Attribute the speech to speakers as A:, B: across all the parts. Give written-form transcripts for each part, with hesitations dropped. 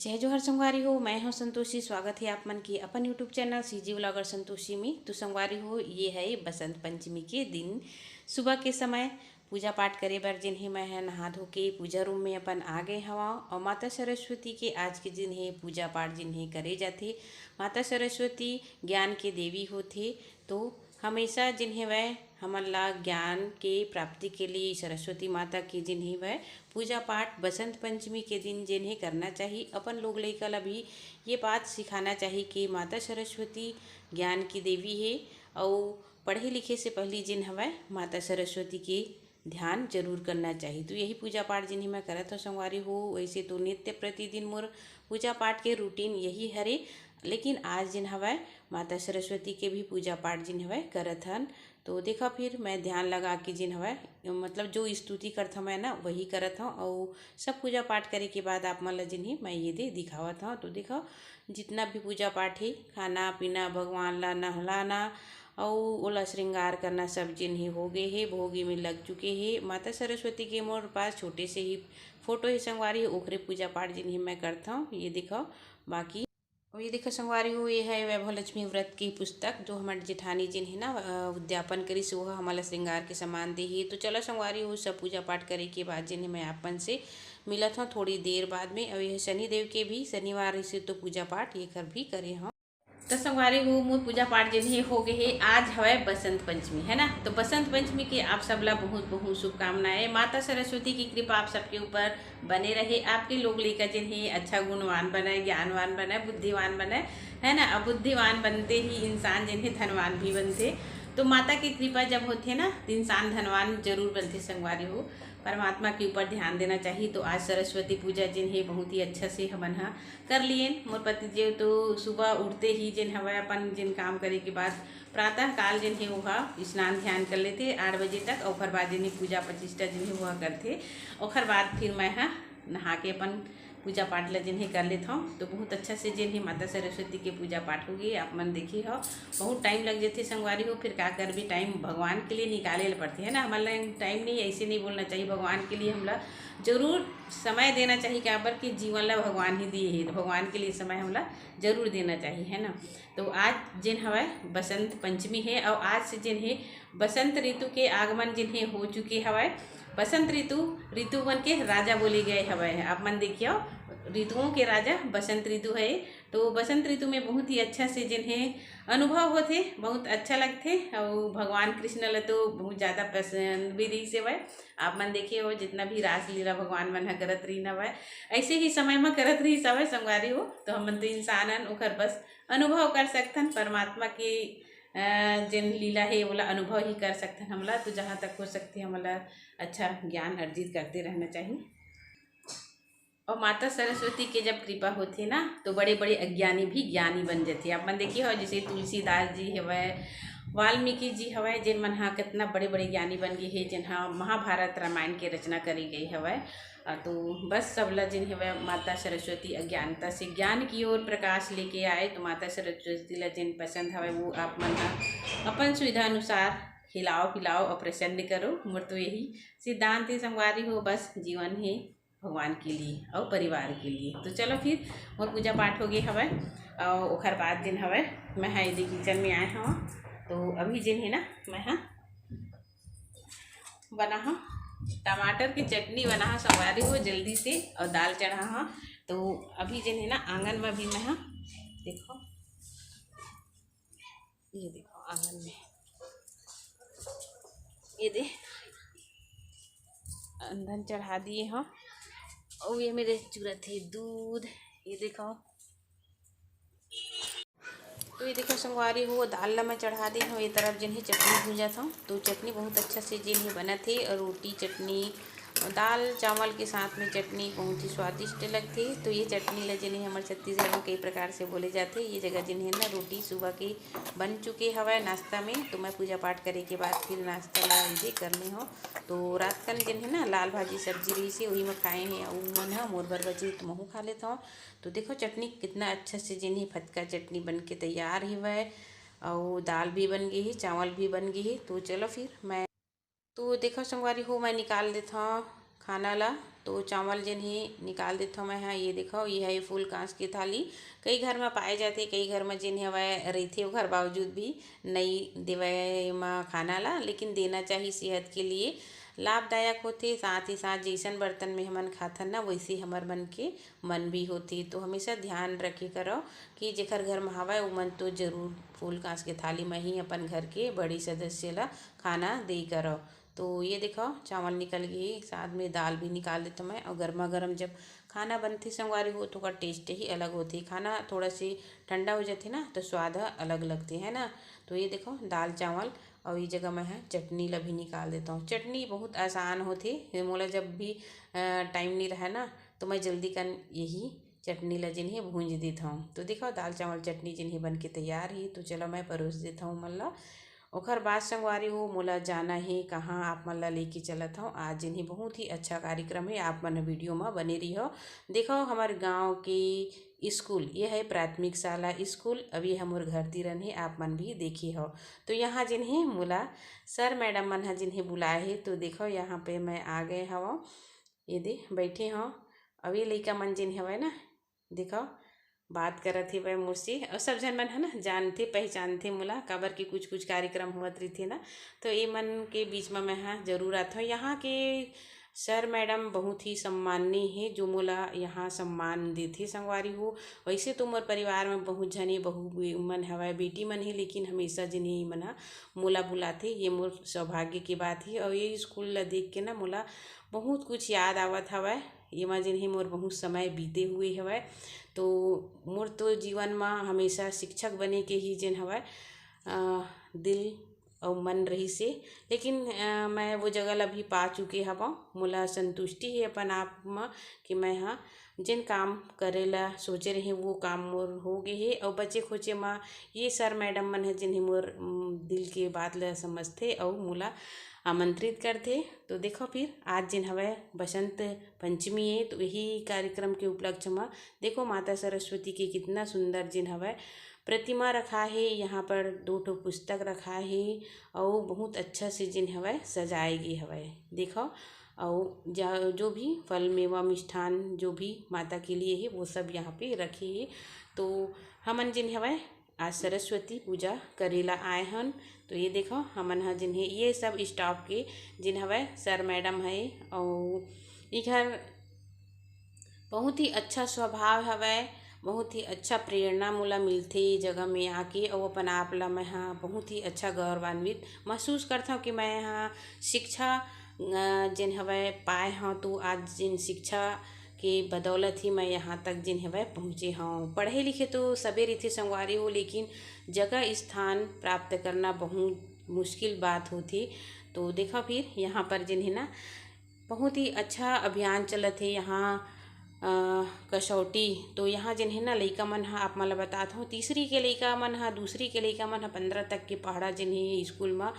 A: जय जोहर संगवारी हो। मैं हूं संतोषी। स्वागत है आप मन की अपन YouTube channel CG vlogger Santoshi में। तो संगवारी हो, ये है बसंत पंचमी के दिन सुबह के समय पूजा पाठ करे बर जिन्हें मैं है नहा धो के पूजा रूम में अपन आ गए हवा। और माता सरस्वती के आज के दिन है पूजा पाठ जिन्हें करे जाते। माता सरस्वती ज्ञान के देवी होते, तो हमेशा जिन्हें वह हमन ला ज्ञान के प्राप्ति के लिए सरस्वती माता की जिन्हें वह पूजा पाठ बसंत पंचमी के दिन जिन्हें करना चाहिए। अपन लोग लइका ला भी ये बात सिखाना चाहिए कि माता सरस्वती ज्ञान की देवी है और पढ़े लिखे से पहले जिन हवै माता सरस्वती के ध्यान जरूर करना चाहिए। तो यही पूजा पाठ जिन्हें मैं करत हो संगवारी हो। वैसे तो नित्य प्रतिदिन मोर पूजा पाठ के रूटीन यही हरे, लेकिन आज जिन हवै माता सरस्वती के भी पूजा पाठ जिन हवै करत हन। तो देखा फिर मैं ध्यान लगा के जिन हवै मतलब जो स्तुति करत हूँ मैं ना वही करत हूँ। और सब पूजा पाठ करे के बाद आप मन ला जिन्हें मैं ये दे दिखावत हूँ। तो देखो जितना भी पूजा पाठ है, खाना पीना, भगवान ला नहलाना और ओला श्रृंगार करना सब जिन्हें हो गए है, भोगी में लग चुके हैं। माता सरस्वती के मोर पास छोटे से ही फोटो ही संगवारी ओखरे पूजा पाठ जिन्हें मैं करता हूँ। ये दिखाओ बाकी और ये देखो संगवारी हो, ये है वैभव लक्ष्मी व्रत की पुस्तक जो हमारे जेठानी जिन है ना उद्यापन करी से वह हमारा श्रृंगार के सामान दी है। तो चलो संगवारी हो, सब पूजा पाठ करे के बाद जिन्हें मैं आपन से मिलत हूँ थोड़ी देर बाद में। और यह शनिदेव के भी शनिवार से तो पूजा पाठ ये कर भी करे हूँ। तो संगवारी हो, मोर पूजा पाठ जिन्हें हो गए है। आज हवै बसंत पंचमी है ना। तो बसंत पंचमी के आप सब ला बहुत बहुत शुभकामनाएं। माता सरस्वती की कृपा आप सबके ऊपर बने रहे। आपके लोग लेकर जिन्हें अच्छा गुणवान बनाए, ज्ञानवान बनाए, बुद्धिवान बनाए, है ना। अब बुद्धिवान बनते ही इंसान जिन्हें धनवान भी बनते। तो माता की कृपा जब होते ना तो इंसान धनवान जरूर बनते संगवारी हो। परमात्मा के ऊपर ध्यान देना चाहिए। तो आज सरस्वती पूजा जिन्हें बहुत ही अच्छा से हमन हा कर लिए। मोर पति जी तो सुबह उठते ही जिन हवा अपन जिन काम करे के बाद प्रातः काल जिन्हें वह स्नान ध्यान कर लेते 8 बजे तक। और बाद जिन्हें पूजा प्रतिष्ठा जिन्हें वह करते। और बाद फिर मैं हाँ नहा के अपन पूजा पाठ ला जिन्हें कर लेता हूँ। तो बहुत अच्छा से जिन्हें माता सरस्वती के पूजा पाठ होगी। आप मन देखी हो बहुत टाइम लग जाते संगवारी हो। फिर क्या कर भी टाइम भगवान के लिए निकाले ला पड़ते है ना। हमारा टाइम नहीं, ऐसे नहीं बोलना चाहिए। भगवान के लिए हमला जरूर समय देना चाहिए। क्या पर कि जीवन ला भगवान ही दिए है, तो भगवान के लिए समय हमला जरूर देना चाहिए, है ना। तो आज जिन हवा बसंत पंचमी है और आज से जिन्हें बसंत ऋतु के आगमन जिन्हें हो चुके हवा। बसंत ऋतु बन के राजा बोले गए हवा है। आप मन देखियो ऋतुओं के राजा बसंत ऋतु है। तो बसंत ऋतु में बहुत ही अच्छा से जिन्हें अनुभव होते, बहुत अच्छा लगते। और भगवान कृष्ण ला तो बहुत ज़्यादा पसंद भी रही से वह। आप मन देखिए हो जितना भी रासलीला भगवान मन है करत रही ना वह ऐसे ही समय में करत रही सब संगवारी हो। तो हम तो इंसान ओखर बस अनुभव कर सकथन परमात्मा की जिन लीला है बोला अनुभव ही कर सकते हैं हमला। तो जहाँ तक हो सकते हमला अच्छा ज्ञान अर्जित करते रहना चाहिए। और माता सरस्वती के जब कृपा होती ना तो बड़े बड़े अज्ञानी भी ज्ञानी बन जाते। आप मन देखिए हो जैसे तुलसीदास जी हवै, वाल्मीकि जी हवै, जिन मन हाँ कितना बड़े बड़े ज्ञानी बन गए है। जिन हाँ महाभारत रामायण के रचना करी गई हवै। तो बस सबला जिन हवै माता सरस्वती अज्ञानता से ज्ञान की ओर प्रकाश लेके आए। तो माता सरस्वती ला जिन पसंद हवै वो आप मन हाँ अपन सुविधा अनुसार खिलाओ पिलाओ और प्रसन्न करो। मोर तो यही सिद्धांत है संगवारी हो। बस जीवन है भगवान के लिए और परिवार के लिए। तो चलो फिर मोर पूजा पाठ हो गई हवै। और ओखर बाद दिन हवै मैं हाँ यदि किचन में आए हूँ। तो अभी जिन है ना मैं हाँ बना हाँ टमाटर की चटनी बना हाँ संगवारी हो जल्दी से। और दाल चढ़ा हाँ। तो अभी जिन है ना आंगन में भी मैं हाँ देखो, ये देखो आंगन में ये दे अंधन चढ़ा दिए हाँ। और ये मेरे चूरत है दूध, ये देखो। तो ये देखो संगवारी हो दाल ला मैं चढ़ा दी हूँ। ये तरफ जिन्हें चटनी भूजा था। तो चटनी बहुत अच्छा से जिन्हें बना थे। और रोटी चटनी और दाल चावल के साथ में चटनी बहुत ही स्वादिष्ट लगती। तो ये चटनी ला जिन्हें हमारे छत्तीसगढ़ में कई प्रकार से बोले जाते। ये जगह जिन्हें ना रोटी सुबह की बन चुके हवा नाश्ता में। तो मैं पूजा पाठ करे के बाद फिर नाश्ता ला ये करने हो। तो रात कल जिन्हें ना लाल भाजी सब्जी रही से वही में खाए हैं। और मन है मोर भर बची तो महू खा लेता हूँ। तो देखो चटनी कितना अच्छा से जिन्हें फटका चटनी बन के तैयार ही वह। और दाल भी बन गई है, चावल भी बन गई है। तो चलो फिर मैं तो देखो संगवारी हो मैं निकाल देता हूँ खाना ला। तो चावल जिन ही निकाल देता हूँ मैं। हाँ ये देखो, ये है फुल कांच की थाली। कई घर में पाए जाते, कई घर में जिन हवय रहिथे ओखर बावजूद भी नहीं देवय म खाना ला, लेकिन देना चाहिए, सेहत के लिए लाभदायक होते। साथ ही साथ जैसन बर्तन में हमन खाथन ना, वैसे हमर मन के मन भी होती। तो हमेशा ध्यान रखे करो कि जेकर घर में हवय ओमन तो जरूर फूल कांच के थाली में ही अपन घर के बड़ी सदस्य ला खाना दे करो। तो ये देखो चावल निकल गए, साथ में दाल भी निकाल देता मैं। और गर्मा गर्म जब खाना बनती संगवारी हो तो का टेस्ट ही अलग होती। खाना थोड़ा सी ठंडा हो जाती ना तो स्वाद अलग लगती है ना। तो ये देखो दाल चावल, और ये जगह मैं है चटनी ला भी निकाल देता हूँ। चटनी बहुत आसान होती मोला, जब भी टाइम नहीं रहा ना तो मैं जल्दी कर यही चटनी ला जिन्हें भूंज देता हूँ। तो देखो दाल चावल चटनी जिन्हें बन के तैयार ही। तो चलो मैं परोस देता हूँ मन ला। ओखर बाद संगवारी हो मोला जाना है कहाँ, आप मन ला लेके चलत हूँ। आज जिन्हें बहुत ही अच्छा कार्यक्रम है, आप मन वीडियो में बने रही हो। देखो हमारे गांव की स्कूल, ये है प्राथमिक शाला स्कूल। अभी हमर घर तीरन है, आप मन भी देखी हो। तो यहाँ जिन्हें मोला सर मैडम मन है जिन्हें बुलाए है। तो देखो यहाँ पे मैं आ गए हवा, ये दे बैठे हो। अभी लइका मन जिन हवे ना, देखो बात करत हे वह मुझसे। और सब जन मन है ना जानते पहचानते मोला, काबर के कुछ कुछ कार्यक्रम हुआ थे ना, तो ये मन के बीच में मैं हाँ जरूर आता हूँ। यहाँ के सर मैडम बहुत ही सम्माननीय है, जो मोला यहाँ सम्मान देते संगवारी हो। वैसे तो मोर परिवार में बहुत जने बहू मन हवय, बेटी मन है, लेकिन हमेशा जिन्हें मना मोला बुलाते, ये मोर सौभाग्य की बात है। और ये स्कूल ला देख के ना मोला बहुत कुछ याद आवत हवय। ये में जिन्हें मोर बहुत समय बीते हुए हवय। तो मोर तो जीवन में हमेशा शिक्षक बने के ही जिन हवय दिल और मन रही से। लेकिन मैं वो जगह ला भी पा चुके हवा। मोला संतुष्टि है अपन आप में कि मैं हाँ जिन काम करे ला सोचे रहे वो काम मोर हो गए है। और बचे खोचे में ये सर मैडम मन है जिन्हें मोर दिल के बात ला समझते और मोला आमंत्रित करते। तो देखो फिर आज जिन हवय बसंत पंचमी है, तो यही कार्यक्रम के उपलक्ष्य में देखो माता सरस्वती के कितना सुंदर जिन हवय प्रतिमा रखा है। यहाँ पर 2 पुस्तक रखा है और बहुत अच्छा से जिन हवय सजाएगी हवय। देखो और जो भी फल मेवा मिष्ठान जो भी माता के लिए है वो सब यहाँ पे रखे है। तो हमन जिन हवय आज सरस्वती पूजा करेला आए हन। तो ये देखो हमन हा जिन्हें ये सब स्टाफ के जिन हवय सर मैडम है। और इधर बहुत ही अच्छा स्वभाव हवय, बहुत ही अच्छा प्रेरणा मोला मिलथे जगह में आके। और अपन आप ला मैं हाँ बहुत ही अच्छा गौरवान्वित महसूस करता हूँ कि मैं यहाँ शिक्षा जिन हवय पाए हाँ। तो आज जिन शिक्षा के बदौलत ही मैं यहाँ तक जिन हवय पहुँचे हाँ। पढ़े लिखे तो सबे रीति संगवारी हो, लेकिन जगह स्थान प्राप्त करना बहुत मुश्किल बात होती। तो देखा फिर यहाँ पर जिन्हें ना बहुत ही अच्छा अभियान चलत है यहाँ कसौटी। तो यहाँ जिन्हें ना लइका मन हा आप मला बताता हूँ, तीसरी के लइका मन हा, दूसरी के लइका मन हा, 15 तक के पढ़ा जिन्हें स्कूल में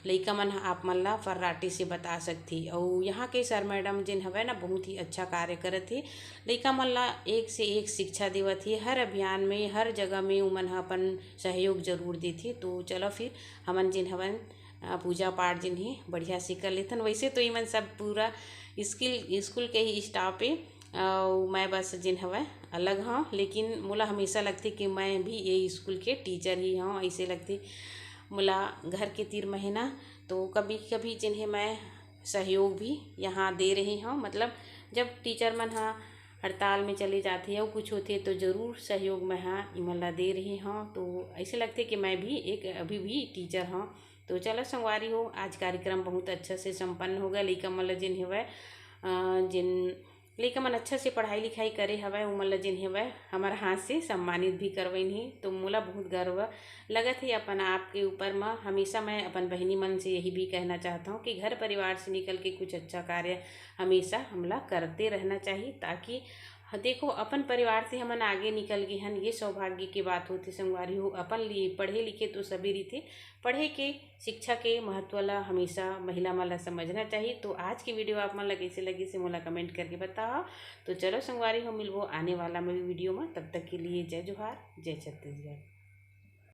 A: लइका मन हा आप मन ला फर्राटे से बता सकती। और यहाँ के सर मैडम जिन हवे ना बहुत ही अच्छा कार्य करत थे, लइका मन ला एक से एक शिक्षा देवत ही। हर अभियान में हर जगह में उमन हा अपन सहयोग जरूर देथे। तो चलो फिर हमन जिन हवन पूजा पाठ जिन्हें बढ़िया से कर लेथन। वैसे तो इमन सब पूरा स्कूल के ही स्टाफ है। मैं बस जिन हवय अलग हाँ, लेकिन मोला हमेशा लगती कि मैं भी ये स्कूल के टीचर ही हाँ। ऐसे लगती मोला घर के तीर में है ना, तो कभी कभी जिन्हें मैं सहयोग भी यहाँ दे रही हूँ। मतलब जब टीचर मन हाँ हड़ताल में चले जाते हैं और कुछ होते तो ज़रूर सहयोग में हाँ इमला दे रही हूँ। तो ऐसे लगते कि मैं भी एक अभी भी टीचर हूँ। तो चलो संगवारी हो, आज कार्यक्रम बहुत अच्छा से संपन्न हो गया। लइका मन जिन हवय जिन लइका मन अच्छा से पढ़ाई लिखाई करे हवय उमन जिन हवय हमारे हाथ से सम्मानित भी करवइन ही। तो मोला बहुत गर्व लगत है अपन आप के ऊपर में। हमेशा मैं अपन बहनी मन से यही भी कहना चाहता हूँ कि घर परिवार से निकल के कुछ अच्छा कार्य हमेशा हमला करते रहना चाहिए, ताकि देखो अपन परिवार से हमन आगे निकल गए हन, ये सौभाग्य की बात होती संगवारी हो। अपन लिए पढ़े लिखे तो सभी रीते पढ़े के शिक्षा के महत्व ला हमेशा महिला मन ला समझना चाहिए। तो आज की वीडियो आप मन ला कैसे लगी से मोला कमेंट करके बताओ। तो चलो संगवारी हो मिलबो आने वाला में वीडियो में, तब तक के लिए जय जोहार, जय छत्तीसगढ़।